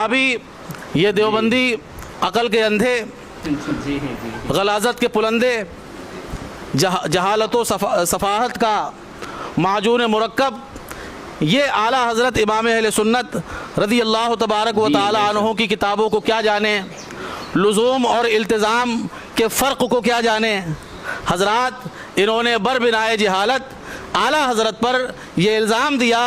अभी ये देवबंदी अकल के अंधे, गलाजत के पुलंदे, जहालत व सफ़ाहत का माजून मुरक्कब, ये आला हज़रत इमाम अहले सुन्नत रज़ी अल्लाह तबारक व तआला अन्हु की किताबों को क्या जाने, लुज़ूम और इल्तिज़ाम के फ़र्क को क्या जाने। हज़रात इन्होंने बरबिनाए जहालत आला हज़रत पर यह इल्ज़ाम दिया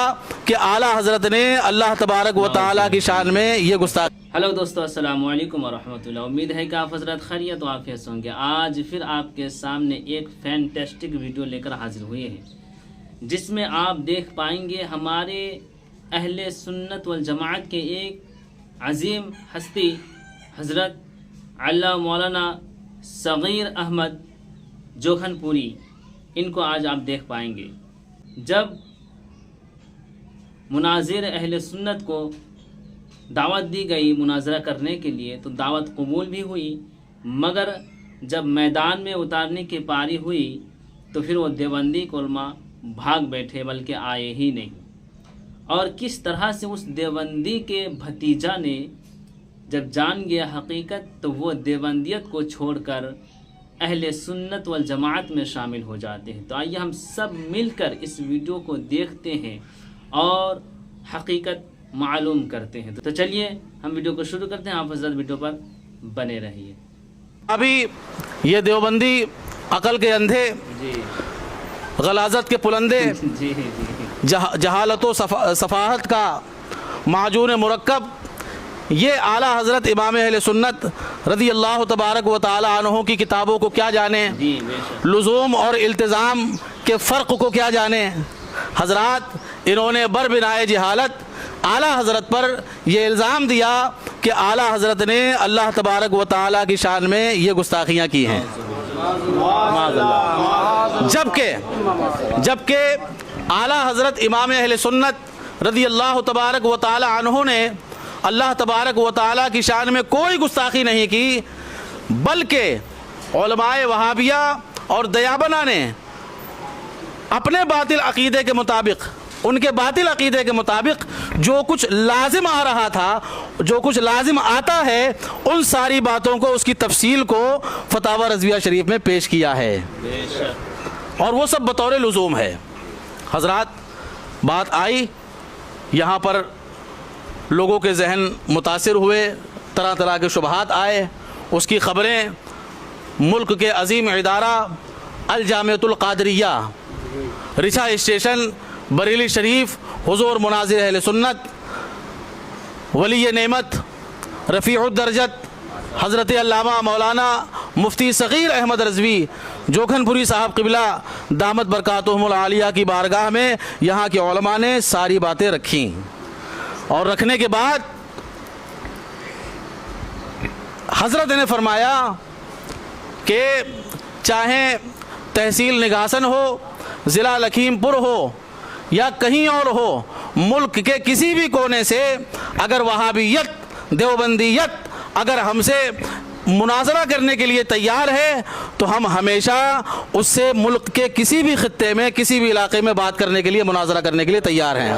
कि आला हज़रत ने अल्लाह तबारक व तआला की शान में ये गुस्ताखी। हेलो दोस्तों, अस्सलाम वालेकुम वरहमतुल्लाह। उम्मीद है कि आप हज़रत खैरियत व आफियत होंगे। आज फिर आपके सामने एक फैंटेस्टिक वीडियो लेकर हाजिर हुए हैं, जिसमें आप देख पाएंगे हमारे अहले सुन्नत वल जमाअत के एक अजीम हस्ती हज़रत अल्लाह मौलाना सगीर अहमद जोखनपुरी, इनको आज आप देख पाएंगे। जब मुनाजिर अहले सुन्नत को दावत दी गई मुनाजरा करने के लिए तो दावत कबूल भी हुई, मगर जब मैदान में उतारने की पारी हुई तो फिर वो देवबंदी उलमा भाग बैठे, बल्कि आए ही नहीं। और किस तरह से उस देवबंदी के भतीजा ने जब जान गया हकीकत तो वो देवबंदियत को छोड़कर अहले सुन्नत वल जमाअत में शामिल हो जाते हैं। तो आइए हम सब मिलकर इस वीडियो को देखते हैं और हकीकत मालूम करते हैं। तो चलिए हम वीडियो को शुरू करते हैं। आप हज़रत वीडियो पर बने रहिए। अभी ये देवबंदी अकल के अंधे, गलाजत के पुलंदे, जहालत व सफ़ाहत का माजून मुरक्कब, ये आला हज़रत इमाम अहले सुन्नत रज़ी अल्लाह तबारक व तआला अन्हु की किताबों को क्या जाने, लुज़ूम और इल्तिज़ाम के फ़र्क को क्या जाने। हज़रात इन्होंने बरबिनाए जहालत आला हज़रत पर यह इल्ज़ाम दिया कि आला हज़रत ने अल्लाह तबारक व तआला की शान में ये गुस्ताखियाँ की हैं। जबकि आला हज़रत इमाम अहले सुन्नत रज़ी अल्लाह तबारक व तआला अन्हु ने अल्लाह तबारक व तआला की शान में कोई गुस्ताखी नहीं की, बल्कि उलमाए वहाबिया और दयाबना ने अपने बातिल अक़ीदे के मुताबिक, उनके बातिल अक़ीदे के मुताबिक जो कुछ लाजिम आ रहा था, जो कुछ लाजिम आता है, उन सारी बातों को, उसकी तफसील को फतावा रज़विया शरीफ में पेश किया है, और वो सब बतौर लुज़ूम है। हज़रात बात आई, यहाँ पर लोगों के जहन मुतासिर हुए, तरह तरह के शुबहात आए। उसकी ख़बरें मुल्क के अजीम इदारा अल जामियतुल क़ादरिया, रिछा स्टेशन, बरेली शरीफ, हुज़ूर मुनाज़िर अहले सुन्नत, वली नेमत, रफ़ीउद दर्जत हज़रत अल्लामा मौलाना मुफ्ती सगीर अहमद रज़वी जोखनपुरी साहब क़िबला दामत बरकातुहुमुल आलिया की बारगाह में यहाँ के उलमा ने सारी बातें रखी, और रखने के बाद हज़रत ने फरमाया कि चाहे तहसील निगासन हो, ज़िला लखीमपुर हो या कहीं और हो, मुल्क के किसी भी कोने से अगर वहाबियत, देवबंदियत अगर हमसे मुनाजरा करने के लिए तैयार है तो हम हमेशा उससे मुल्क के किसी भी खित्ते में, किसी भी इलाके में बात करने के लिए, मुनाजरा करने के लिए तैयार हैं।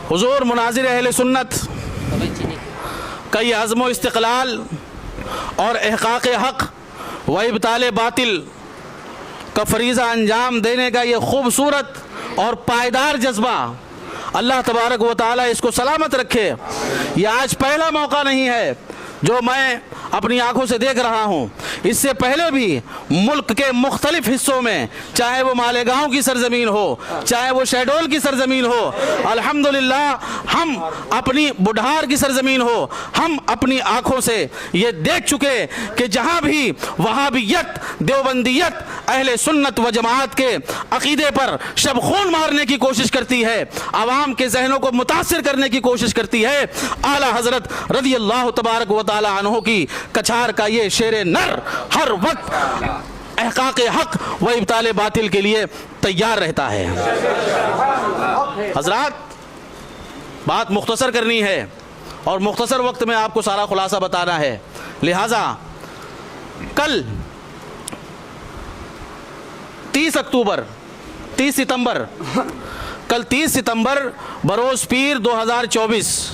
हुज़ूर मुनाज़िर अहले सुन्नत कई अज़्म व इस्तिक़लाल और इहक़ाक़ हक़ व इब्ताल बातिल का फरीज़ा अंजाम देने का ये खूबसूरत और पायदार जज्बा, अल्लाह तबारक व तआला इसको सलामत रखे। ये आज पहला मौका नहीं है जो मैं अपनी आंखों से देख रहा हूँ। इससे पहले भी मुल्क के मुख्तलिफ हिस्सों में, चाहे वो मालेगांव की सरजमीन हो, चाहे वो शहडोल की सरजमीन हो, अल्हम्दुलिल्लाह हम अपनी बुढ़ार की सरजमीन हो, हम अपनी आंखों से ये देख चुके कि जहाँ भी वहाबियत, देवबंदियत अहले सुन्नत व जमाअत के अकीदे पर शब खून मारने की कोशिश करती है, आवाम के जहनों को मुतासिर करने की कोशिश करती है, आला हज़रत रज़ी अल्लाह तबारक व तआला अन्हु की कछार का ये शेर नर हर वक्त इहक़ाक़ हक़ व इब्ताल बातिल के लिए तैयार रहता है। हज़रात बात मुख्तसर करनी है और मुख्तसर वक्त में आपको सारा खुलासा बताना है। लिहाजा कल 30 सितंबर कल 30 सितंबर बरोज़ पीर 2024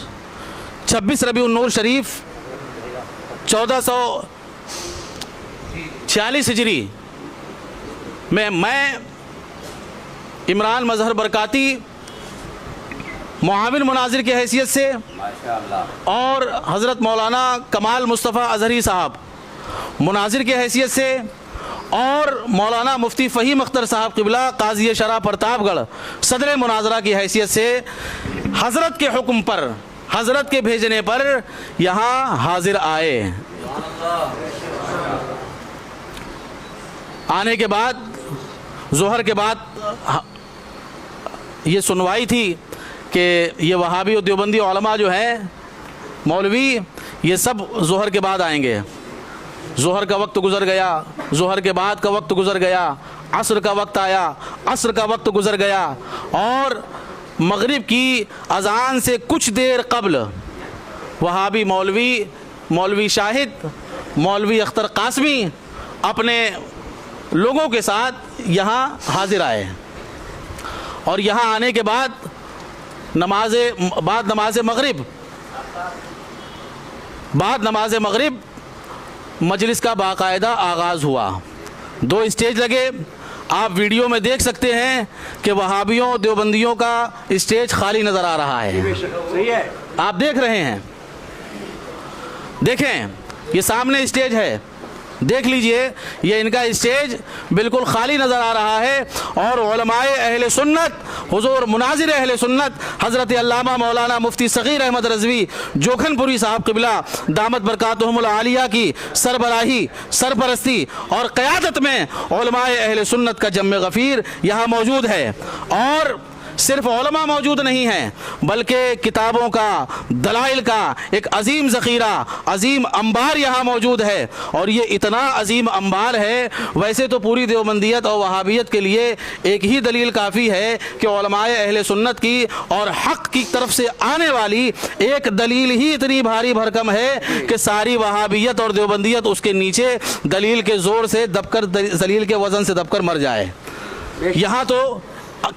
26 रबीउन-नूर शरीफ 1446 हिजरी में मैं इमरान मजहर बरकाती मुआविन मुनाजिर की हैसियत से और हज़रत मौलाना कमाल मुस्तफ़ा अज़हरी साहब मुनाजिर की हैसियत से और मौलाना मुफ्ती फ़हीम अख्तर साहब क़िबला काज़ी शरा प्रतापगढ़ सदर मुनाजरा की हैसियत से हज़रत के हुक्म पर, हज़रत के भेजने पर यहाँ हाजिर आए। आने के बाद ज़ोहर के बाद ये सुनवाई थी कि ये वहाबी और देवबंदी उलमा जो हैं मौलवी, ये सब ज़ोहर के बाद आएंगे। ज़ोहर का वक्त गुज़र गया, ज़ोहर के बाद का वक्त गुज़र गया, असर का वक्त आया, असर का वक्त गुज़र गया और मगरिब की अज़ान से कुछ देर क़ब्ल वहाबी मौलवी शाहिद, मौलवी अख्तर कासमी अपने लोगों के साथ यहाँ हाजिर आए और यहाँ आने के बाद नमाज मगरिब मजलिस का बाकायदा आगाज़ हुआ। 2 स्टेज लगे। आप वीडियो में देख सकते हैं कि वहाबियों देवबंदियों का स्टेज खाली नज़र आ रहा है। सही है, आप देख रहे हैं, देखें ये सामने स्टेज है, देख लीजिए, ये इनका स्टेज बिल्कुल खाली नज़र आ रहा है और उलमाए अहले सुन्नत, हुजूर मुनाजिर अहले सुन्नत हज़रत अल्लामा मौलाना मुफ्ती सग़ीर अहमद रज़वी जोखनपुरी साहब क़िबला दामत बरकातुहुमुल आलिया की सरबराही, सरपरस्ती और क़यादत में उलमाए अहले सुन्नत का जम्मे गफ़ीर यहाँ मौजूद है। और सिर्फ उलमा मौजूद नहीं हैं बल्कि किताबों का, दलाइल का एक अजीम ज़ख़ीरा, अजीम अंबार यहाँ मौजूद है। और ये इतना अजीम अंबार है, वैसे तो पूरी देवबंदियत और वहाबियत के लिए एक ही दलील काफ़ी है कि उलमाए अहले सुन्नत की और हक़ की तरफ से आने वाली एक दलील ही इतनी भारी भरकम है कि सारी वहाबियत और देवबंदियत उसके नीचे दलील के ज़ोर से दबकर, दलील के वज़न से दबकर मर जाए। यहाँ तो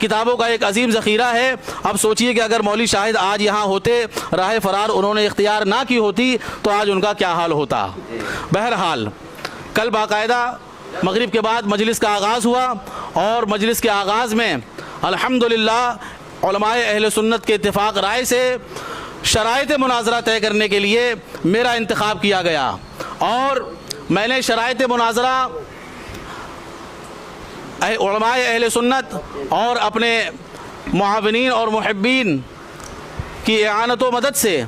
किताबों का एक अजीम ज़ख़ीरा है। अब सोचिए कि अगर मौलवी शाहिद आज यहाँ होते, राह फ़रार उन्होंने इख्तियार ना की होती तो आज उनका क्या हाल होता। बहरहाल कल बाकायदा मगरिब के बाद मजलिस का आगाज़ हुआ और मजलिस के आगाज़ में अल्हम्दुलिल्लाह उलमाए अहले सुन्नत के इत्तिफ़ाक़ राय से शराइत मुनाज़रा तय करने के लिए मेरा इंतख़ाब किया गया और मैंने शराइत मुनाज़रा उलमाए अहले सुन्नत और अपने मुआविनीन और मुहिब्बीन की इआनत व मदद से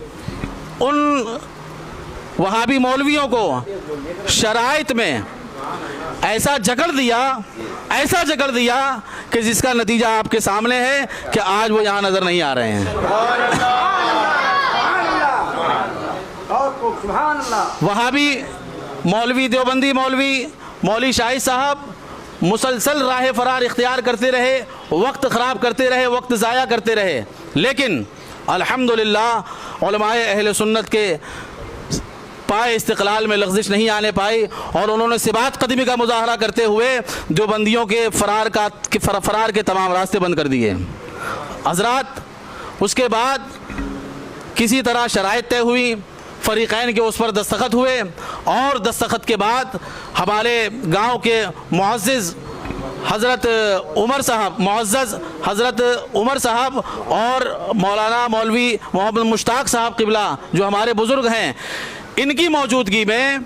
उन वहाबी मौलवियों को शराइत में ऐसा जकड़ दिया कि जिसका नतीजा आपके सामने है कि आज वो यहाँ नज़र नहीं आ रहे हैं। वहाबी मौलवी, देवबंदी मौलवी शाहिद साहब मुसलसल राह फ़रार इख्तियार करते रहे, वक्त ख़राब करते रहे, वक्त ज़ाया करते रहे, लेकिन अल्हम्दुलिल्लाह उलमाए अहले सुन्नत के पाए इस्तिक़लाल में लग़ज़िश नहीं आने पाई और उन्होंने सिबात क़दमी का मुज़ाहरा करते हुए देवबंदियों के फ़रार के तमाम रास्ते बंद कर दिए। हज़रात, उसके बाद किसी तरह शराइत तय हुई, फ़रीक़ैन के उस पर दस्तखत हुए और दस्तखत के बाद हमारे गांव के मुअज़्ज़िज़ हज़रत उमर साहब और मौलाना मौलवी मोहम्मद मुश्ताक साहब क़िबला जो हमारे बुज़ुर्ग हैं, इनकी मौजूदगी में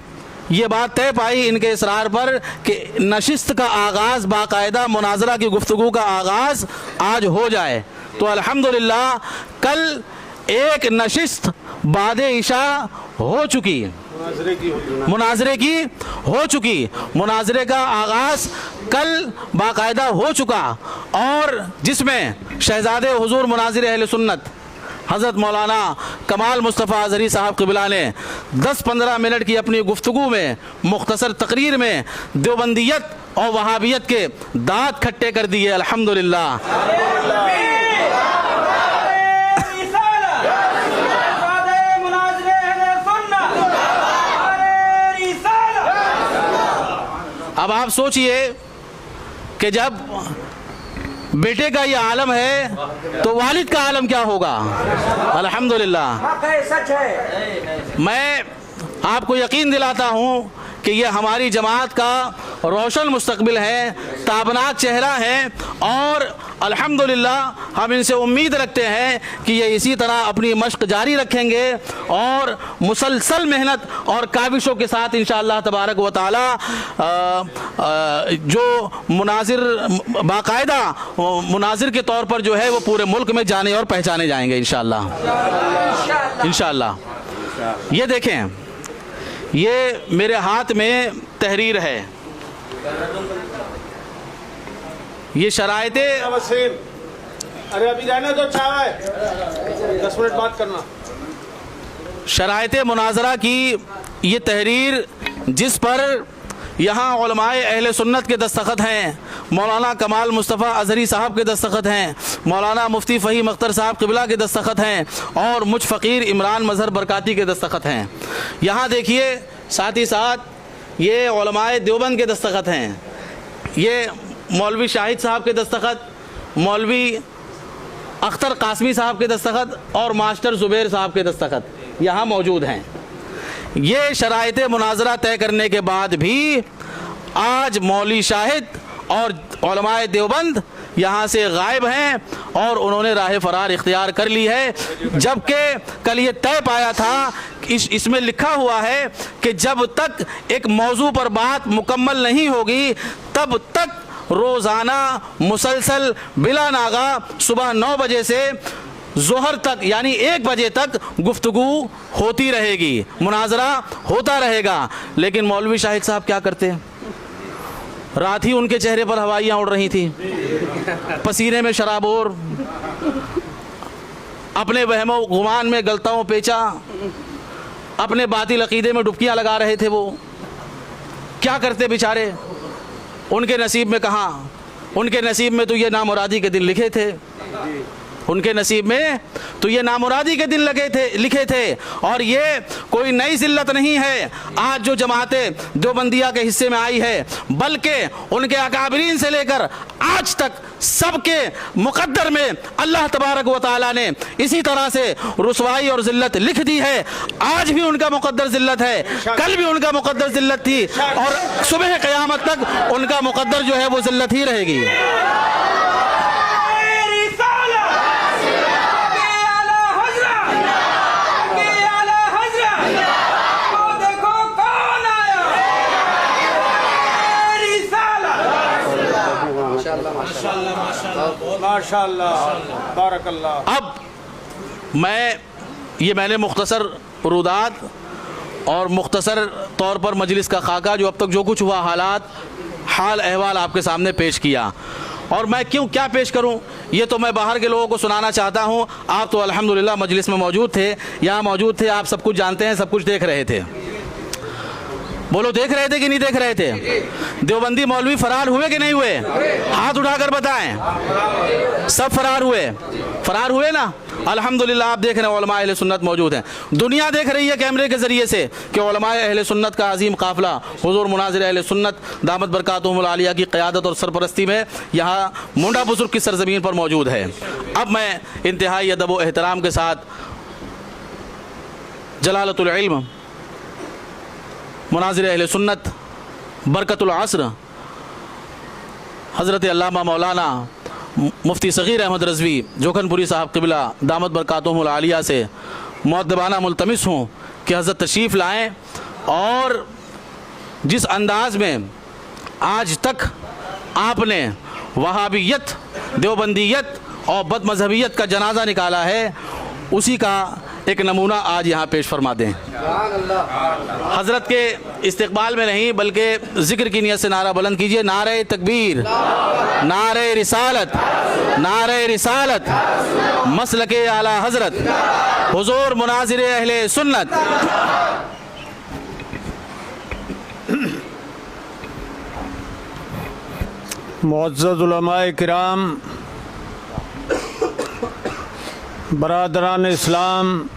ये बात तय पाई इनके इसरार पर कि नशिस्त का आगाज़, बाकायदा मुनाज़रा की गुफ्तगू का आगाज़ आज हो जाए। तो अल्हम्दुलिल्लाह कल एक नशिस्त बादे इशा हो चुकी, मुनाजरे की हो चुकी, मुनाजरे का आगाज़ कल बाकायदा हो चुका और जिसमें शहज़ादे हुज़ूर मुनाजिर अहले सुन्नत हज़रत मौलाना कमाल मुस्तफ़ा अज़हरी साहब क़िबला ने 10-15 मिनट की अपनी गुफ्तगू में, मुख्तसर तकरीर में देवबंदियत और वहाबियत के दाँत खट्टे कर दिए। अल्हम्दुलिल्लाह अब आप सोचिए कि जब बेटे का ये आलम है तो वालिद का आलम क्या होगा। अल्हम्दुलिल्लाह, सच है। मैं आपको यकीन दिलाता हूँ कि ये हमारी जमात का रोशन मुस्तकबिल है, ताबनाक चेहरा है, और अल्हम्दुलिल्लाह हम इनसे उम्मीद रखते हैं कि ये इसी तरह अपनी मश्क जारी रखेंगे और मुसलसल मेहनत और काविशों के साथ इंशाअल्लाह तबारक व तआला जो मुनाजिर बाकायदा मुनाजिर के तौर पर जो है वो पूरे मुल्क में जाने और पहचाने जाएंगे इंशाअल्लाह। ये देखें, ये मेरे हाथ में तहरीर है, ये शराइते। अरे अभी रहने दो, चाय 10 मिनट बात करना। शराइते मुनाजरा की ये तहरीर जिस पर यहाँ उलमाए अहले सुन्नत के दस्तखत हैं, मौलाना कमाल मुस्तफ़ा अज़हरी साहब के दस्तखत हैं, मौलाना मुफ्ती फ़हीम अख्तर साहब क़िबला के दस्तखत हैं, और मुझ फ़कीर इमरान मज़हर बरकाती के दस्तखत हैं। यहाँ देखिए, साथ ही साथ ये उलमाए देवबंद के दस्तखत हैं, ये मौलवी शाहिद साहब के दस्तखत, मौलवी अख्तर कासमी साहब के दस्तखत और मास्टर ज़ुबैर साहब के दस्तखत यहाँ मौजूद हैं। ये शराइते मुनाजरा तय करने के बाद भी आज मौलवी शाहिद और उलमाए देवबंद यहाँ से गायब हैं और उन्होंने राह फरार इख्तियार कर ली है, जबकि कल ये तय पाया था, इसमें लिखा हुआ है कि जब तक एक मौजू पर बात मुकम्मल नहीं होगी तब तक रोज़ाना मुसलसल बिला नागा सुबह 9 बजे से ज़ोहर तक यानी 1 बजे तक गुफ्तगू होती रहेगी, मुनाजरा होता रहेगा। लेकिन मौलवी शाहिद साहब क्या करते हैं, रात ही उनके चेहरे पर हवाइयाँ उड़ रही थी, पसीने में शराबोर, अपने वहमो गुमान में गलताओं पेचा, अपने बातिल अकीदे में डुबकियाँ लगा रहे थे। वो क्या करते बेचारे, उनके नसीब में कहाँ, उनके नसीब में तो ये नामुरादी के दिन लिखे थे, उनके नसीब में तो ये नामुरादी के दिन लिखे थे। और ये कोई नई जिल्लत नहीं है आज जो जमातें देवबंदिया के हिस्से में आई है, बल्कि उनके अकाबरीन से लेकर आज तक सबके मुकद्दर में अल्लाह तबारक व तआला ने इसी तरह से रुसवाई और जिल्लत लिख दी है। आज भी उनका मुकद्दर जिल्लत है, कल भी उनका मुकद्दर जिल्लत थी, और सुबह क़यामत तक उनका मुकद्दर जो है वो जिल्लत ही रहेगी। माशाअल्लाह, बारकल्लाह। अब मैंने मुख्तसर रुदात और मुख्तसर तौर पर मजलिस का खाका, जो अब तक जो कुछ हुआ, हालात हाल अहवाल आपके सामने पेश किया। और मैं क्या पेश करूं, ये तो मैं बाहर के लोगों को सुनाना चाहता हूं। आप तो अल्हम्दुलिल्लाह मजलिस में मौजूद थे, यहाँ मौजूद थे, आप सब कुछ जानते हैं, सब कुछ देख रहे थे। बोलो, देख रहे थे कि नहीं देख रहे थे? देवबंदी मौलवी फरार हुए कि नहीं हुए? हाथ उठाकर बताएं। सब फरार हुए ना? अल्हम्दुलिल्लाह। आप देख रहे हैं उलमाए अहले सुन्नत मौजूद हैं, दुनिया देख रही है कैमरे के ज़रिए से कि उलमाए अहले सुन्नत का अजीम काफ़िला हुज़ूर मुनाज़िर अहले सुन्नत दामत बरकातुहुमुल आलिया की क़यादत और सरपरस्ती में यहाँ मुंडा बुज़ुर्ग की सरज़मीन पर मौजूद है। अब मैं इंतहाई अदब व एहतराम के साथ जलालतुल इल्म मुनाज़िर अहले सुन्नत बरकतुल अस्र हज़रत अल्लामा मौलाना मुफ्ती सग़ीर अहमद रज़वी जोखनपुरी साहब क़िबला दामत बरकातुहुमुल आलिया से मुअद्दबाना मुल्तमिस हूँ कि हज़रत तशरीफ़ लाएँ और जिस अंदाज में आज तक आपने वहाबियत, देवबंदियत और बदमज़हबियत का जनाजा निकाला है, उसी का एक नमूना आज यहाँ पेश फरमा दें। हज़रत के इस्तकबाल में नहीं बल्कि ज़िक्र की नियत से नारा बुलंद कीजिए, नारे तकबीर, नारे रिसालत, नारे रिसालत, मसलके आला हज़रत हुज़ूर मुनाज़िर अहले सुन्नत। मुअज़्ज़ज़ उलमाए किराम, बरादरान इस्लाम,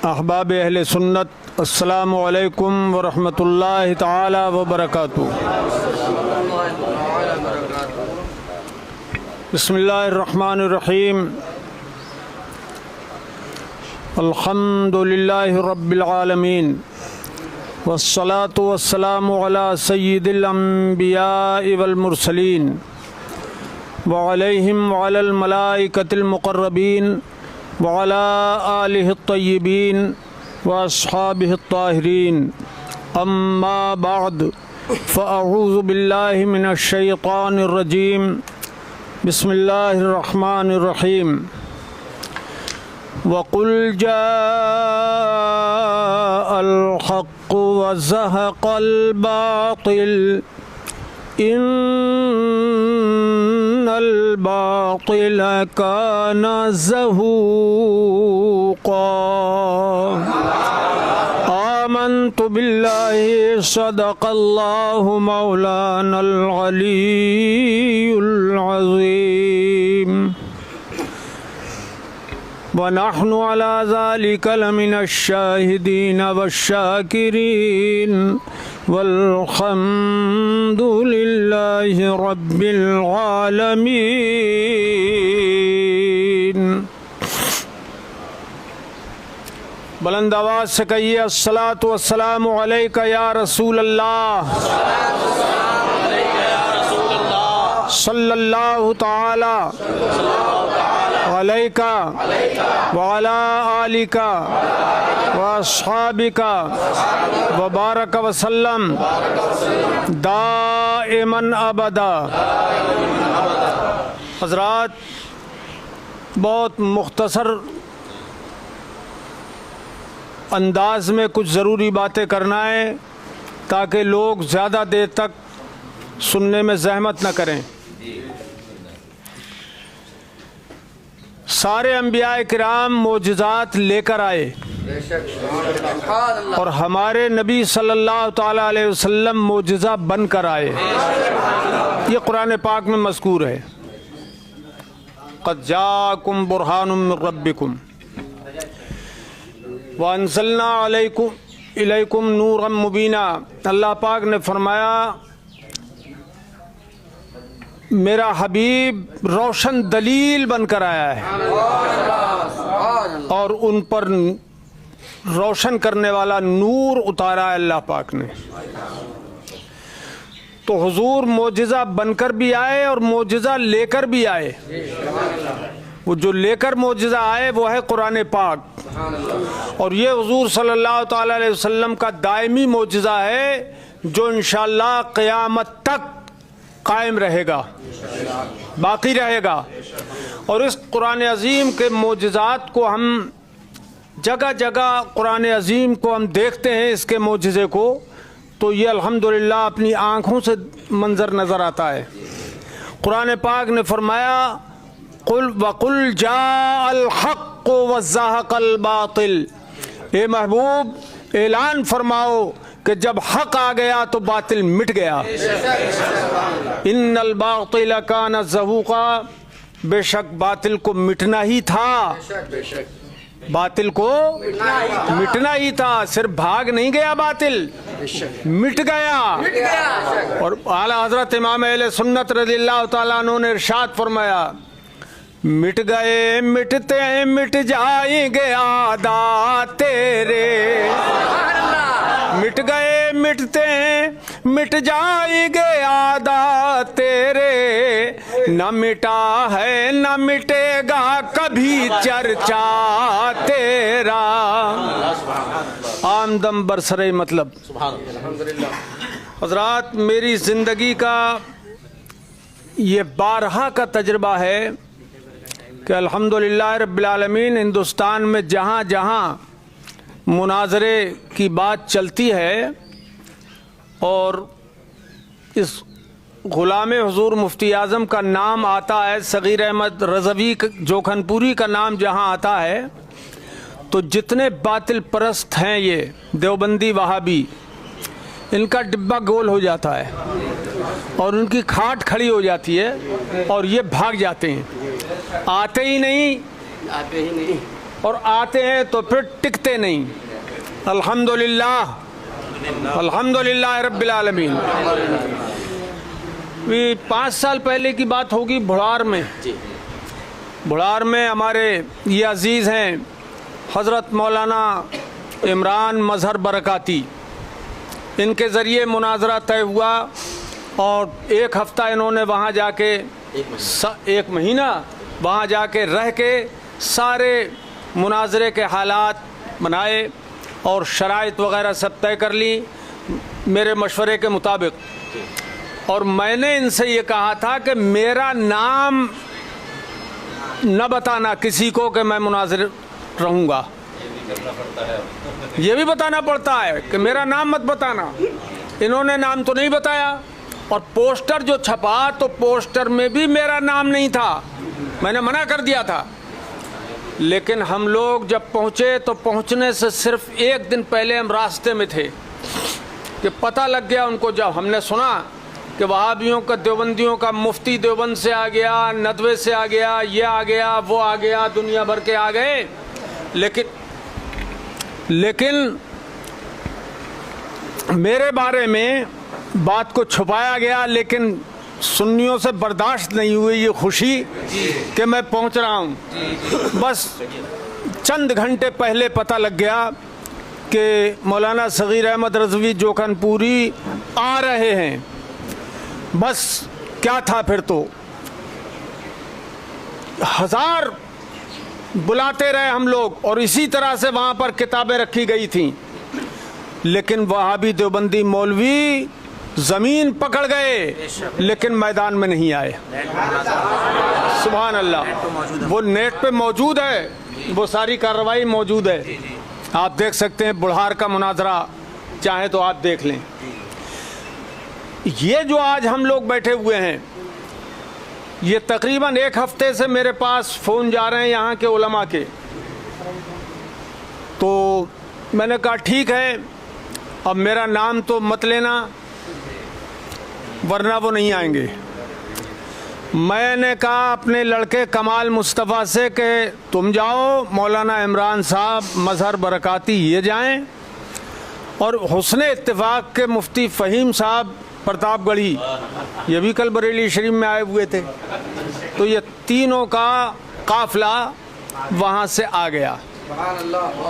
अहबाब अहले सुन्नत, अस्सलामु अलैकुम व रहमतुल्लाहि ताला व बरकातुहू। बिस्मिल्लाहिर्रहमानिर्रहीम। अल्हम्दुलिल्लाहि रब्बिल आलमीन वस्सलातु वस्सलामु अला सय्यिदिल अंबियाइ वल मुरसलीन व अलैहिम व अलल मलाइकतिल मुक़र्रबीन व अला आलिहि त्तय्यिबीन व अस्हाबिहि त्ताहिरीन। अम्मा बाद फ़अऊज़ु बिल्लाहि मिनश शैतानिर रजीम। बिस्मिल्लाहिर रहमानिर रहीम। वक़ुल जाअल हक़्क़ु व ज़हक़ल बातिल इन्नल बातिल कान ज़हूक़ा। आमन्तु बिल्लाहि सदक़ल्लाहु मौलानल अलीयुल अज़ीम व नहनु अला ज़ालिका लमिनश शाहिदीन वश्शाकिरीन वल्हम्दुलिल्लाहि रब्बिल आलमीन। बुलंद आवाज़ से कहिए अस्सलातु वस्सलामु अलैका या रसूल अल्लाह सल्लल्लाहु ताला अलैका व अला आलिका व अस्हाबिका व बारक वसल्लम दाइमन अबदा। हज़रात, बहुत मुख्तसर अंदाज में कुछ ज़रूरी बातें करना है ताकि लोग ज़्यादा देर तक सुनने में ज़हमत न करें। सारे अंबियाए किराम मोजज़ात लेकर आए और हमारे नबी सल्लल्लाहु ताला अलैहि वसल्लम मोजज़ा बन कर आए। ये कुरान पाक में मज़कूर है। क़द जाअकुम बुरहानुम मिन रब्बिकुम व अंज़लना इलैकुम नूरम मुबीना। अल्लाह पाक ने फरमाया, मेरा हबीब रोशन दलील बनकर आया है और उन पर रोशन करने वाला नूर उतारा है अल्लाह पाक ने। तो हुजूर मोजिज़ा बनकर भी आए और मोजिज़ा लेकर भी आए। वो जो लेकर मोजिज़ा आए वो है कुरान पाक, और ये हुजूर सल्लल्लाहु ताला अलैहि वसल्लम का दायमी मोजिज़ा है जो इंशाअल्लाह क़यामत तक कायम रहेगा, बाकी रहेगा। और इस कुरान अज़ीम के मोजिज़ात को हम जगह जगह कुरान अज़ीम को हम देखते हैं, इसके मोजिज़े को, तो ये अल्हम्दुलिल्लाह अपनी आँखों से मंज़र नज़र आता है। कुरान पाक ने फरमाया, कुल वकुल जाअल हक़्क़ु व ज़हक़ल बातिल। ए महबूब, ऐलान फरमाओ कि जब हक आ गया तो बातिल मिट गया। इन्नल बातिल कान ज़हूक़ा। बेशक बातिल को मिटना ही था, बातिल को मिटना ही था। सिर्फ भाग नहीं गया, बातिल मिट गया। और आला हज़रत इमाम अहले सुन्नत रज़ियल्लाहु ताला अन्हु ने इरशाद फरमाया, मिट गए मिटते मिट जाएंगे आदा तेरे, मिट गए मिटते मिट जाएंगे आदा तेरे, न मिटा है न मिटेगा कभी चर्चा तेरा। आमदम बरसरे मतलब। हज़रात, मेरी ज़िंदगी का ये बारहा का तजर्बा है कि अल्हम्दुलिल्लाह रब्बिल आलमीन हिंदुस्तान में जहाँ जहाँ मुनाजरे की बात चलती है और इस ग़ुलाम हुज़ूर मुफ्ती आज़म का नाम आता है, सग़ीर अहमद रज़वी जोखनपुरी का नाम जहाँ आता है, तो जितने बातिल परस्त हैं ये देवबंदी वहाबी, इनका डिब्बा गोल हो जाता है और उनकी खाट खड़ी हो जाती है और ये भाग जाते हैं, आते ही नहीं और आते हैं तो फिर टिकते नहीं। अल्हम्दुलिल्लाह, अल्हम्दुलिल्लाह रब्बिल आलमीन। 5 साल पहले की बात होगी, बुढ़ार में हमारे ये अजीज़ हैं हज़रत मौलाना इमरान मज़हर बरकाती, इनके ज़रिए मुनाजरा तय हुआ और 1 हफ़्ता इन्होंने वहाँ जाके 1 महीना वहाँ जाके रह के सारे मुनाजरे के हालात बनाए और शराइत वग़ैरह सब तय कर ली मेरे मशवरे के मुताबिक। और मैंने इनसे ये कहा था कि मेरा नाम न बताना किसी को कि मैं मुनाजिर रहूँगा, ये भी बताना पड़ता है कि मेरा नाम मत बताना। इन्होंने नाम तो नहीं बताया और पोस्टर जो छपा तो पोस्टर में भी मेरा नाम नहीं था, मैंने मना कर दिया था। लेकिन हम लोग जब पहुँचे तो पहुँचने से सिर्फ 1 दिन पहले हम रास्ते में थे कि पता लग गया उनको, जब हमने सुना कि वहाबियों का देवबंदियों का मुफ्ती देवबंद से आ गया, नदवे से आ गया, ये आ गया, वो आ गया, दुनिया भर के आ गए। लेकिन मेरे बारे में बात को छुपाया गया, लेकिन सुन्नियों से बर्दाश्त नहीं हुई ये खुशी कि मैं पहुंच रहा हूं। बस चंद घंटे पहले पता लग गया कि मौलाना सगीर अहमद रज़वी जोखनपुरी आ रहे हैं। बस क्या था फिर तो, 1000 बुलाते रहे हम लोग और इसी तरह से वहाँ पर किताबें रखी गई थीं, लेकिन वहाबी देवबंदी मौलवी ज़मीन पकड़ गए लेकिन मैदान में नहीं आए। सुभान अल्लाह, वो नेट पे मौजूद है, वो सारी कार्रवाई मौजूद है, आप देख सकते हैं। बुढ़ार का मुनाजरा चाहे तो आप देख लें। ये जो आज हम लोग बैठे हुए हैं, ये तकरीबन 1 हफ्ते से मेरे पास फ़ोन जा रहे हैं यहाँ के उलमा के। तो मैंने कहा ठीक है, अब मेरा नाम तो मत लेना वरना वो नहीं आएंगे। मैंने कहा अपने लड़के कमाल मुस्तफ़ा से कि तुम जाओ, मौलाना इमरान साहब मज़हर बरकाती ये जाएं, और हुस्ने इत्तेफाक के मुफ्ती फ़हीम साहब प्रतापगढ़ी ये भी कल बरेली शरीफ में आए हुए थे। तो ये तीनों का काफ़िला वहाँ से आ गया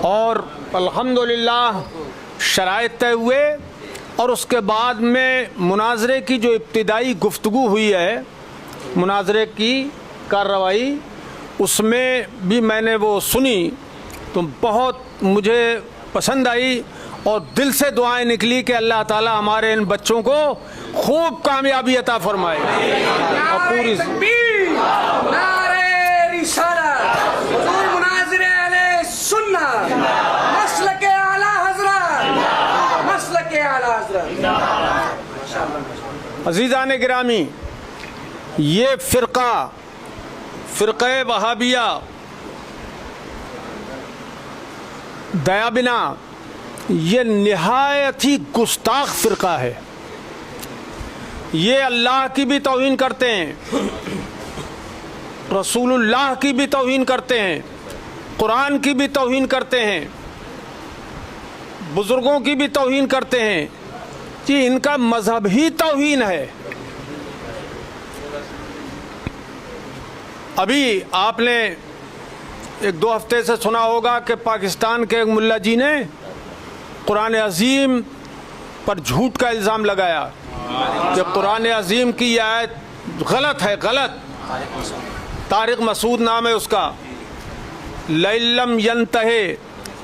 और अल्हम्दुलिल्लाह शराइत तय हुए। और उसके बाद में मुनाजरे की जो इब्तिदाई गुफ्तगू हुई है, मुनाजरे की कार्रवाई, उसमें भी मैंने वो सुनी तो बहुत मुझे पसंद आई और दिल से दुआएं निकली कि अल्लाह ताला हमारे इन बच्चों को खूब कामयाबी अता फरमाए। और पूरी अज़ीज़ान गिरामी, ये फ़िरक़े वहाबिया दयाबिना ये निहायत ही गुस्ताख फ़िरक़ा है। ये अल्लाह की भी तौहीन करते हैं, रसूलुल्लाह की भी तौहीन करते हैं, कुरान की भी तौहीन करते हैं, बुज़ुर्गों की भी तौहीन करते हैं कि इनका मज़हब ही तौहीन है। अभी आपने 1-2 हफ्ते से सुना होगा कि पाकिस्तान के एक मुल्ला जी ने कुरान अज़ीम पर झूठ का इल्ज़ाम लगाया कि कुरान अज़ीम की यह आयत गलत है, गलत। तारिक मसूद नाम है उसका। लइल्लम यंतहे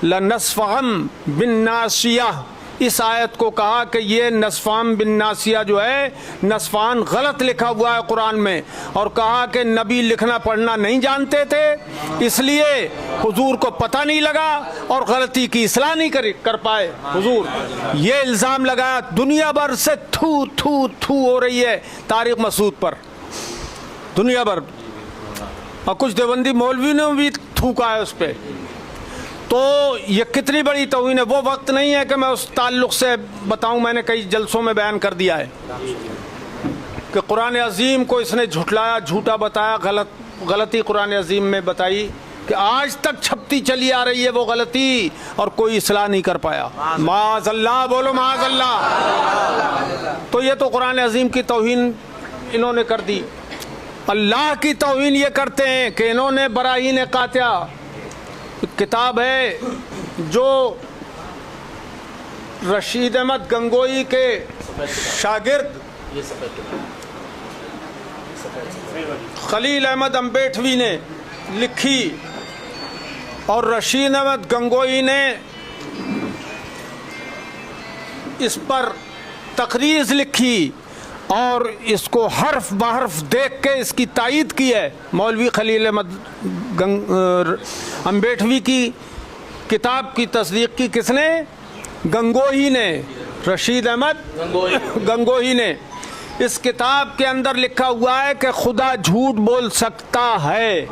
लनस्फ़हम बिन नासिया, इस आयत को कहा कि ये नस्फ़ाम बिन नासिया जो है, नस्फ़ान गलत लिखा हुआ है कुरान में, और कहा कि नबी लिखना पढ़ना नहीं जानते थे इसलिए हुजूर को पता नहीं लगा और गलती की इसलाह नहीं कर पाए हुजूर। ये इल्ज़ाम लगाया। दुनिया भर से थू थू थू हो रही है तारिक मसूद पर, दुनिया भर, और कुछ देवबंदी मौलवी ने भी थूका है उस पर। तो ये कितनी बड़ी तौहीन है। वो वक्त नहीं है कि मैं उस ताल्लुक़ से बताऊं, मैंने कई जलसों में बयान कर दिया है कि कुरान अज़ीम को इसने झुठलाया, झूठा बताया, गलती कुरान अज़ीम में बताई, कि आज तक छपती चली आ रही है वो गलती और कोई इस्लाह नहीं कर पाया। माज़अल्लाह, बोलो माज़अल्लाह। तो ये तो कुरान अजीम की तौहीन इन्होंने कर दी। अल्लाह की तौहीन ये करते हैं कि इन्होंने बराहीन कातिया किताब है जो रशीद अहमद गंगोई के शागिर्द खलील अहमद अम्बेठवी ने लिखी और रशीद अहमद गंगोई ने इस पर तकरीज़ लिखी और इसको हर्फ बहर्फ देख के इसकी तायीद की है। मौलवी खलील अहमद अम्बेठवी की किताब की तस्दीक की किसने? गंगोही ने, रशीद अहमद गंगोही ने। इस किताब के अंदर लिखा हुआ है कि खुदा झूठ बोल सकता है।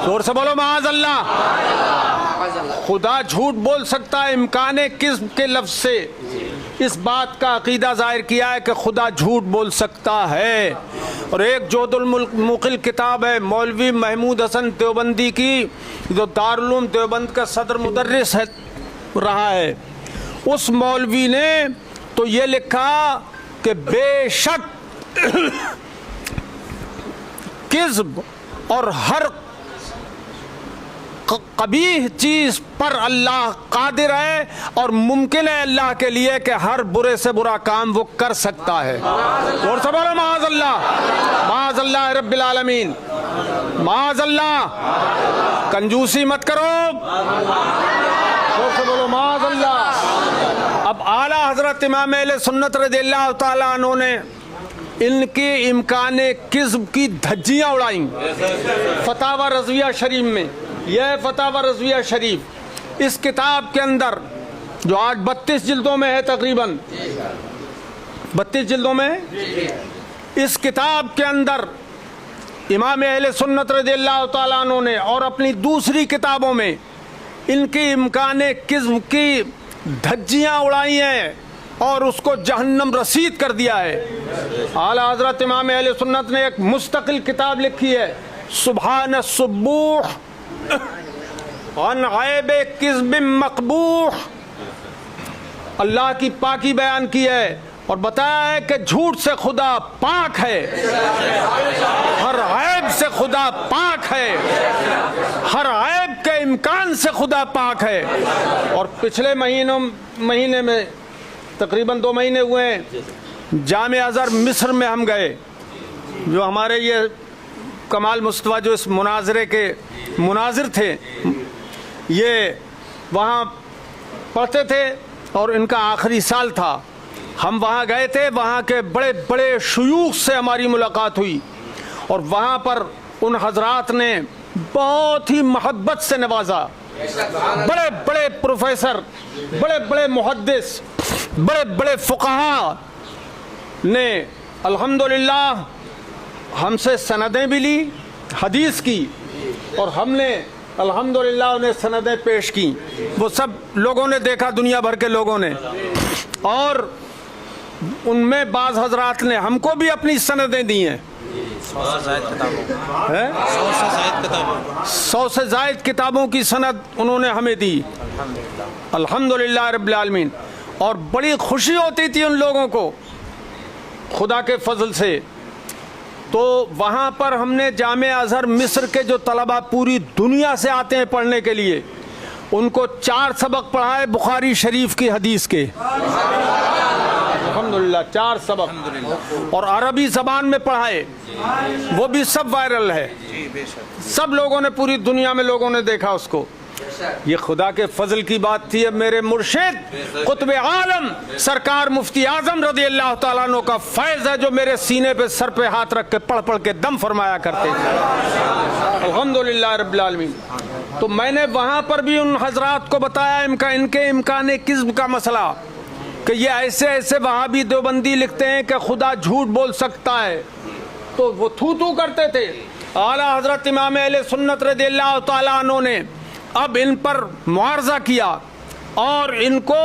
जोर से बोलो माज़अल्लाह। खुदा झूठ बोल सकता है इम्काने किस्म के लफ्ज से इस बात का अकीदा जाहिर किया है कि खुदा झूठ बोल सकता है। और एक जोदुल मुक़िल किताब है मौलवी महमूद हसन देवबंदी की, जो दारुल उलूम देवबंद का सदर मुदर्रिस है रहा है। उस मौलवी ने तो ये लिखा कि बेशक किज़्ब और हर कबीह चीज पर अल्लाह कादिर है और मुमकिन है अल्लाह के लिए कि हर बुरे से बुरा काम वो कर सकता है। और सब बोलो माज़अल्लाह, माज़अल्लाह रब्बिल आलमीन, माज़अल्लाह। कंजूसी मत करो, और सब बोलो माज़अल्लाह। अब आला हजरत इमाम अहले सुन्नत रज़ियल्लाहु ताला अन्हु ने इनके इम्काने किज़्ब की धज्जियाँ उड़ाई फतावा रज़विया शरीफ में। यह फतावा रज़विया शरीफ इस किताब के अंदर जो आज 32 जिल्दों में है, तकरीबन 32 जिल्दों में, इस किताब के अंदर इमाम अहले सुन्नत रज़ियल्लाहु ताला अन्हु ने और अपनी दूसरी किताबों में इनकी इम्काने किज़्ब की धज्जियाँ उड़ाई हैं और उसको जहन्नम रसीद कर दिया है। आला हज़रत इमाम अहले सुन्नत ने एक मुस्तकिल किताब लिखी है, सुब्हान सुब्बूह अन गैब किज़्ब मक़बूह। अल्लाह की पाकी बयान की है और बताया है कि झूठ से खुदा पाक है, हर ऐब से खुदा पाक है, हर ऐब के इम्कान से खुदा पाक है। और पिछले महीने में तकरीबन 2 महीने हुए हैं, जामे अज़हर मिस्र में हम गए। जो हमारे ये कमाल मुस्तफ़ा जो इस मुनाजरे के मुनाजिर थे, ये वहाँ पढ़ते थे और इनका आखिरी साल था। हम वहाँ गए थे, वहाँ के बड़े बड़े शयूख से हमारी मुलाकात हुई और वहाँ पर उन हजरात ने बहुत ही मोहब्बत से नवाजा। बड़े बड़े प्रोफेसर, बड़े बड़े मुहद्दिस, बड़े बड़े फुक़हा ने अल्हम्दुलिल्लाह हमसे सनदें भी ली हदीस की और हमने अल्हम्दुलिल्लाह उन्हें सनदें पेश की। वो सब लोगों ने देखा, दुनिया भर के लोगों ने, और उनमें बाज़ हजरात ने हमको भी अपनी सनदें दी हैं। 100 से ज़ायद किताबों की सनद उन्होंने हमें दी, अल्हम्दुलिल्लाह रब्बिल आलमीन। और बड़ी खुशी होती थी उन लोगों को खुदा के फजल से। तो वहाँ पर हमने जामे अज़हर मिस्र के जो तलबा पूरी दुनिया से आते हैं पढ़ने के लिए, उनको 4 सबक पढ़ाए बुखारी शरीफ की हदीस के, अल्हम्दुलिल्लाह 4 सबक, और अरबी ज़बान में पढ़ाए। वो भी सब वायरल है, सब लोगों ने, पूरी दुनिया में लोगों ने देखा उसको। ये खुदा के फजल की बात थी। अब मेरे मुर्शिद कुतुब आलम सरकार मुफ्ती आजम रज़ियल्लाहु ताला अन्हु का फैज़ है, जो मेरे सीने पे सर पे हाथ रख के पढ़ पढ़ के दम फरमाया करते थे, अल्हम्दुलिल्लाह रब्बिल आलमीन। तो मैंने वहाँ पर भी उन हजरात को बताया इनके इम्काने किज़्ब का मसला, कि ये ऐसे ऐसे वहाबी देवबंदी लिखते हैं कि खुदा झूठ बोल सकता है। तो वो थू थू करते थे। आला हजरत इमाम अहले सुन्नत रज़ियल्लाहु ताला अन्हु ने अब इन पर मुआरजा किया और इनको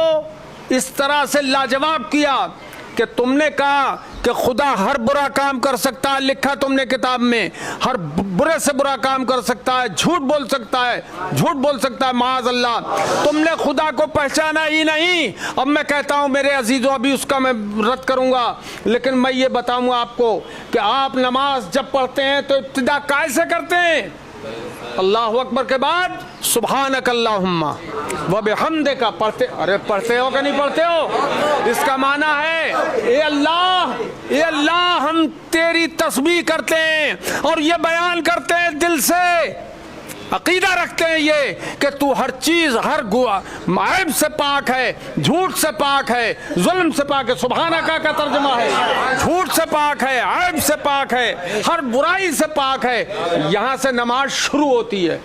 इस तरह से लाजवाब किया कि तुमने कहा कि खुदा हर बुरा काम कर सकता है, लिखा तुमने किताब में, हर बुरे से बुरा काम कर सकता है, झूठ बोल सकता है, झूठ बोल सकता है, माज़ अल्लाह। तुमने खुदा को पहचाना ही नहीं। अब मैं कहता हूं मेरे अजीजों, अभी उसका मैं रद्द करूंगा, लेकिन मैं ये बताऊंगा आपको कि आप नमाज जब पढ़ते हैं तो इब्तिदा कैसे करते हैं? अल्लाहु अकबर के बाद सुभानक अल्लाहुम्मा व बिहम्दिका पढ़ते। अरे पढ़ते हो कि नहीं पढ़ते हो? इसका माना है ए अल्लाह हम तेरी तस्बीह करते हैं और ये बयान करते हैं दिल से, अकीदा रखते हैं ये कि तू हर चीज, हर ऐब से पाक है, झूठ से पाक है, जुल्म से पाक है। सुभानका का तर्जुमा है, झूठ से पाक है, ऐब से पाक है, हर बुराई से पाक है। यहाँ से नमाज शुरू होती है।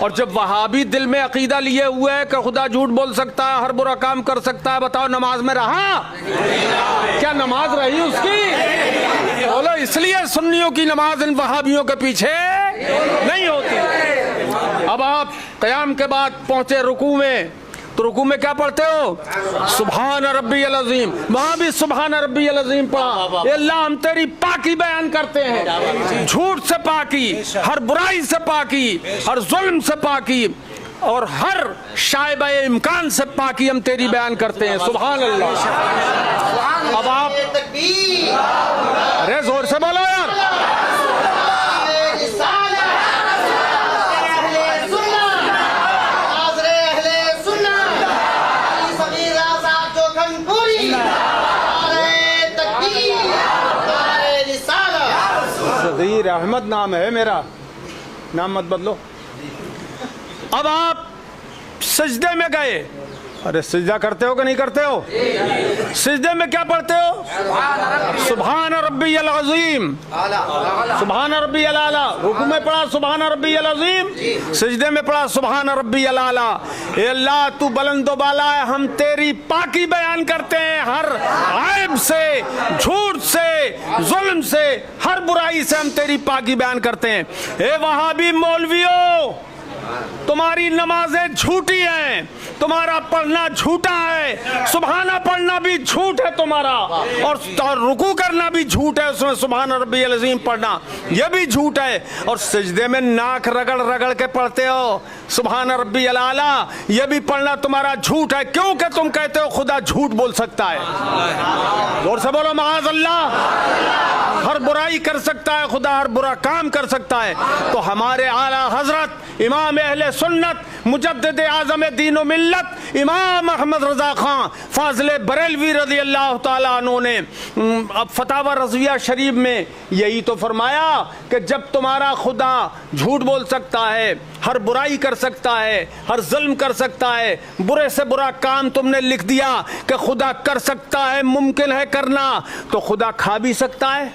और जब वहाबी दिल में अकीदा लिए हुए है कि खुदा झूठ बोल सकता है, हर बुरा काम कर सकता है, बताओ नमाज में रहा? क्या नमाज रही उसकी? बोलो, इसलिए सुन्नियों की नमाज इन वहाबियों के पीछे नहीं होती। अब आप क़याम के बाद पहुंचे रुकू में, तो रुकू में क्या पढ़ते हो? सुभान रब्बियल अज़ीम। वहां भी सुभान रब्बियल अज़ीम पढ़ा। ये अल्लाह हम तेरी पाकी बयान करते हैं, झूठ से पाकी, हर बुराई से पाकी, हर जुल्म से पाकी और हर शायबा इम्कान से पाकी हम तेरी बयान करते हैं। सुभान अल्लाह। अब आप अरे जोर से बोलो यार। अहमद नाम है मेरा, नाम मत बदलो। अब आप सजदे में गए। अरे सजदा करते हो कि नहीं करते हो? सजदे में क्या पढ़ते हो? सुभान रब्बियल अज़ीम, सुभान रब्बियल आला। रुकू में पढ़ा सुभान रब्बियल अज़ीम, सजदे में पढ़ा सुभान रब्बियल आला। ए अल्लाह तू बुलंदो बाला है, हम तेरी पाकी बयान करते हैं, हर ऐब से, झूठ से, जुल्म से, हर बुराई से हम तेरी पाकी बयान करते हैं। ए वहाबी मौलवियों, तुम्हारी नमाजें झूठी हैं, तुम्हारा पढ़ना झूठा है, सुभाना पढ़ना भी झूठ है तुम्हारा, और रुकू करना भी झूठ है, उसमें सुभान रब्बियल अज़ीम पढ़ना यह भी झूठ है, और सजदे में नाक रगड़ रगड़ के पढ़ते हो सुभान रब्बियल आला, यह भी पढ़ना तुम्हारा झूठ है, क्योंकि तुम कहते हो खुदा झूठ बोल सकता है। जोर से बोलो माज़ अल्लाह। हर बुराई कर सकता है खुदा, हर बुरा काम कर सकता है। तो हमारे आला हजरत इमाम अहले सुन्नत मुजद्दिद आज़म दीन व मिल्लत इमाम अहमद रज़ा खां फाज़िल बरेलवी रज़ी अल्लाह ताला अन्हु ने अब फतावा रज़विया शरीफ में यही तो फरमाया कि जब तुम्हारा खुदा झूठ बोल सकता है, हर बुराई कर सकता है, हर जुल्म कर सकता है, बुरे से बुरा काम तुमने लिख दिया कि खुदा कर सकता है, मुमकिन है करना, तो खुदा खा भी सकता है?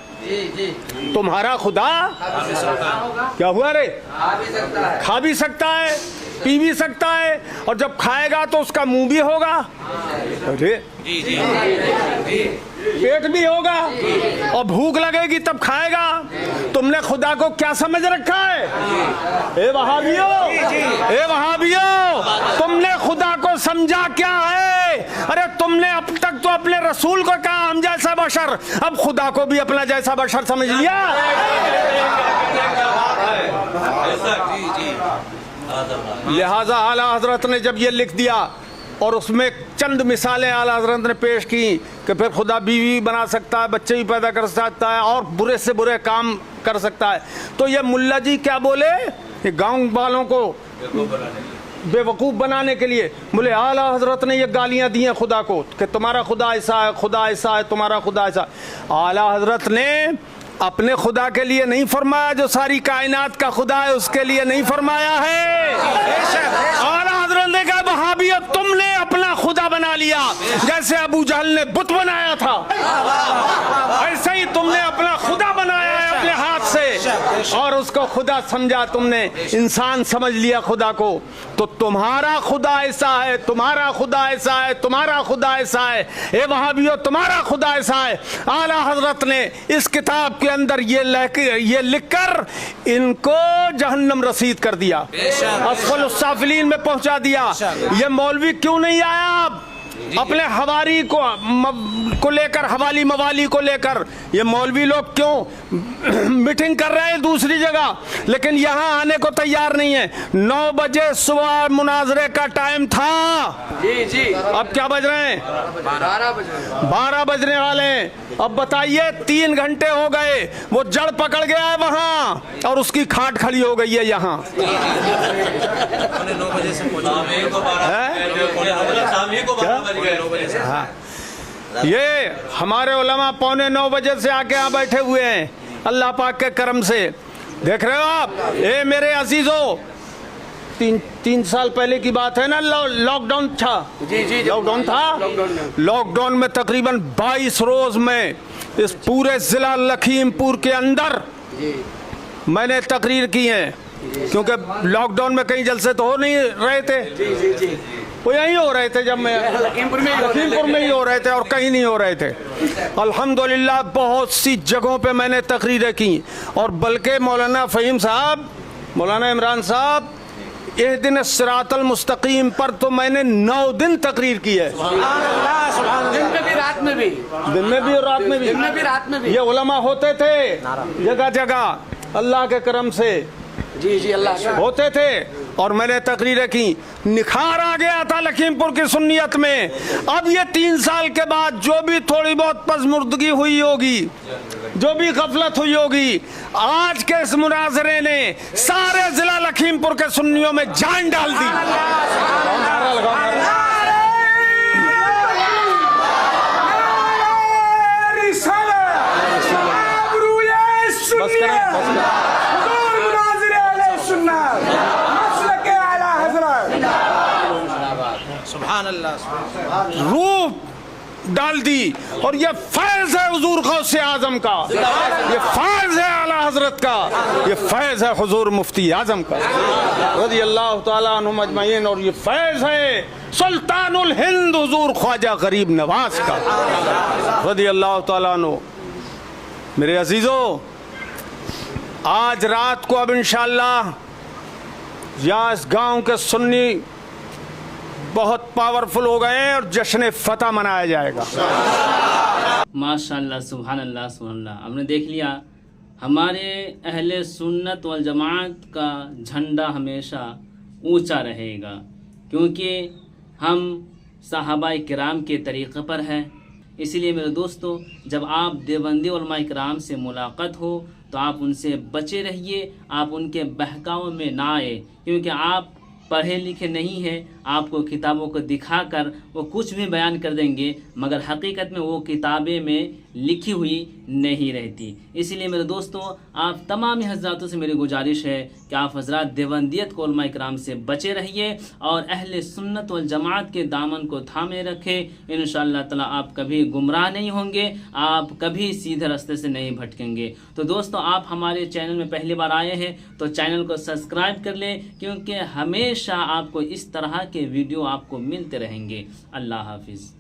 तुम्हारा खुदा क्या हुआ रे? खा भी सकता है, पी भी सकता है, और जब खाएगा तो उसका मुंह भी होगा, अरे पेट भी होगा, और भूख लगेगी तब खाएगा। तुमने खुदा को क्या समझ रखा है? ए वहाबियों, ए वहाबियों, तुमने खुदा को समझा क्या है? अरे तुमने अब तक तो अपने रसूल को कहा हम जैसा बशर, अब खुदा को भी अपना जैसा बशर समझ लिया। लिहाजा आला हजरत ने जब ये लिख दिया और उसमें चंद मिसालें आला हजरत ने पेश की कि फिर खुदा बीवी बना सकता है, बच्चे भी पैदा कर सकता है, और बुरे से बुरे काम कर सकता है, तो ये मुल्ला जी क्या बोले? ये गांव वालों को बेवकूफ़ बनाने के लिए बोले आला हजरत ने ये गालियां दी हैं खुदा को कि तुम्हारा खुदा ऐसा है, खुदा ऐसा है, तुम्हारा खुदा ऐसा। आला हजरत ने अपने खुदा के लिए नहीं फरमाया, जो सारी कायनात का खुदा है उसके लिए नहीं फरमाया है। आला हजरत ने कहा वहाबियत तुमने अपना खुदा बना लिया, जैसे अबू जहल ने बुत बनाया था, ऐसे ही तुमने अपना खुदा बनाया है अपने हाथ से, और उसको खुदा समझा तुमने, इंसान समझ लिया खुदा को। तो तुम्हारा खुदा ऐसा है, तुम्हारा खुदा ऐसा है, तुम्हारा खुदा ऐसा है, ए वहाबियों तुम्हारा खुदा ऐसा है। आला हजरत ने इस किताब के अंदर ये लिखकर इनको जहन्नम रसीद कर दिया, असफल साफिलीन में पहुंचा दिया। ये मौलवी क्यों नहीं आया? अपने हवारी को लेकर, हवाली मवाली को लेकर ये मौलवी लोग क्यों मीटिंग कर रहे हैं दूसरी जगह, लेकिन यहाँ आने को तैयार नहीं है। 9 बजे सुबह मुनाजरे का टाइम था, जी अब क्या बज रहे हैं? 12 बजने वाले हैं। अब बताइए 3 घंटे हो गए, वो जड़ पकड़ गया है वहाँ और उसकी खाट खड़ी हो गई है यहाँ। 9 बजे से हाँ, ये हमारे उलमा 8:45 बजे से आके यहाँ बैठे हुए हैं अल्लाह पाक के करम से। देख रहे हो आप, ए मेरे अजीजों, 3 साल पहले की बात है ना, लॉकडाउन था। जी लॉकडाउन था। लॉकडाउन में तकरीबन 22 रोज में इस पूरे जिला लखीमपुर के अंदर मैंने तकरीर की है, क्योंकि लॉकडाउन में कहीं जलसे तो हो नहीं रहे थे, वो यहीं हो रहे थे। जब मैं लखीमपुर में ही हो रहे थे और कहीं नहीं हो रहे थे। अल्हम्दुलिल्लाह बहुत सी जगहों पे मैंने तकरीरें की, और बल्कि मौलाना फ़हीम साहब, मौलाना इमरान साहब, इहदिन सिरातल मुस्तकीम पर तो मैंने 9 दिन तकरीर की है। दिन में भी रात में भी, दिन में भी और रात में भी, दिन में भी रात में भी। ये उलमा होते थे जगह जगह, अल्लाह के करम से जी अल्लाह होते थे, और मैंने तकरीरें की। निखार आ गया था लखीमपुर की सुन्नियत में। अब ये 3 साल के बाद जो भी थोड़ी बहुत पसमुर्दगी हुई होगी, जो भी गफलत हुई होगी, आज के इस मुनाजरे ने सारे जिला लखीमपुर के सुन्नियों में जान डाल दी। बस करें। सुभान अल्लाह, रूप डाल दी, और ये फैज है हुजूर गौसे आजम का, ये फैज है आला हजरत का, ये फैज है हुजूर मुफ्ती आजम का रज़ी अल्लाह ताला अन्हुम अजमईन, और ये फैज है सुल्तानुल हिंद हुजूर ख्वाजा गरीब नवाज का रज़ी अल्लाह ताला अन्हु। मेरे अजीजों, आज रात को अब इंशाअल्लाह यहाँ इस गांव के सुन्नी बहुत पावरफुल हो गए हैं और जश्न फतह मनाया जाएगा। माशाअल्लाह, सुभान अल्लाह, सुभान अल्लाह। हमने देख लिया, हमारे अहले सुन्नत वल जमात का झंडा हमेशा ऊंचा रहेगा, क्योंकि हम सहाबाए किराम के तरीक़े पर हैं। इसीलिए मेरे दोस्तों, जब आप देवबंदी उलमा किराम से मुलाकात हो तो आप उनसे बचे रहिए, आप उनके बहकावे में ना आए, क्योंकि आप पढ़े लिखे नहीं हैं। आपको किताबों को दिखाकर वो कुछ भी बयान कर देंगे, मगर हकीकत में वो किताबें में लिखी हुई नहीं रहती। इसलिए मेरे दोस्तों, आप तमाम हज़रातों से मेरी गुजारिश है कि आप हज़रात देवबंदियत को उलमा इकराम से बचे रहिए और अहले सुन्नत वल जमात के दामन को थामे रखें। इंशाअल्लाह ताला आप कभी गुमराह नहीं होंगे, आप कभी सीधे रास्ते से नहीं भटकेंगे। तो दोस्तों, आप हमारे चैनल में पहली बार आए हैं तो चैनल को सब्सक्राइब कर लें, क्योंकि हमेशा आपको इस तरह के वीडियो आपको मिलते रहेंगे। अल्लाह हाफिज़।